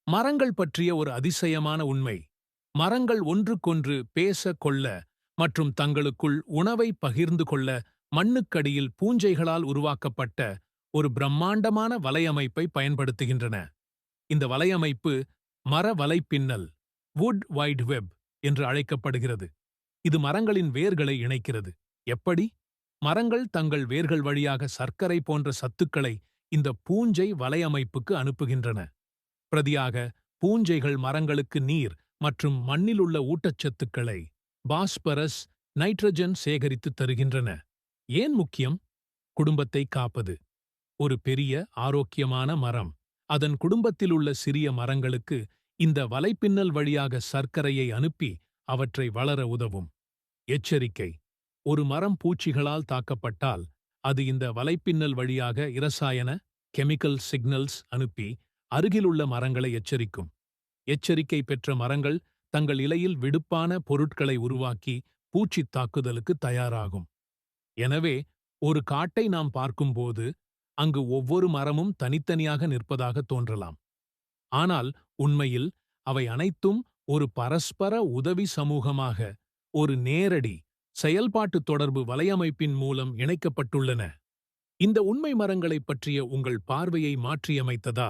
மரங்கள் பற்றிய ஒரு அதிசயமான உண்மை. மரங்கள் ஒன்றுக்கொன்று பேச கொள்ள மற்றும் தங்களுக்குள் உணவை பகிர்ந்து கொள்ள மண்ணுக்கடியில் பூஞ்சைகளால் உருவாக்கப்பட்ட ஒரு பிரம்மாண்டமான வலையமைப்பை பயன்படுத்துகின்றன. இந்த வலையமைப்பு மர வலைப்பின்னல் வுட் வைட் வெப் என்று அழைக்கப்படுகிறது. இது மரங்களின் வேர்களை இணைக்கிறது. எப்படி? மரங்கள் தங்கள் வேர்கள் வழியாக சர்க்கரை போன்ற சத்துக்களை இந்த பூஞ்சை வலையமைப்புக்கு அனுப்புகின்றன. பிரதியாக பூஞ்சைகள் மரங்களுக்கு நீர் மற்றும் மண்ணிலுள்ள ஊட்டச்சத்துக்களை பாஸ்பரஸ், நைட்ரஜன் சேகரித்து தருகின்றன. ஏன் முக்கியம்? குடும்பத்தை காப்பது. ஒரு பெரிய ஆரோக்கியமான மரம் அதன் குடும்பத்திலுள்ள சிறிய மரங்களுக்கு இந்த வலைப்பின்னல் வழியாக சர்க்கரையை அனுப்பி அவற்றை வளர உதவும். எச்சரிக்கை: ஒரு மரம் பூச்சிகளால் தாக்கப்பட்டால் அது இந்த வலைப்பின்னல் வழியாக இரசாயன கெமிக்கல் சிக்னல்ஸ் அனுப்பி அருகிலுள்ள மரங்களை எச்சரிக்கும். எச்சரிக்கை பெற்ற மரங்கள் தங்கள் இலையில் வெடுப்பான பொருட்களை உருவாக்கி பூச்சித் தாக்குதலுக்கு தயாராகும். எனவே ஒரு காட்டை நாம் பார்க்கும்போது அங்கு ஒவ்வொரு மரமும் தனித்தனியாக நிற்பதாக தோன்றலாம். ஆனால் உண்மையில் அவை அனைத்தும் ஒரு பரஸ்பர உதவி சமூகமாக, ஒரு நேரடி செயல்பாட்டு தொடர்பு வலையமைப்பின் மூலம் இணைக்கப்பட்டுள்ளன. இந்த உண்மை மரங்களைப் பற்றிய உங்கள் பார்வையை மாற்றியமைத்ததா?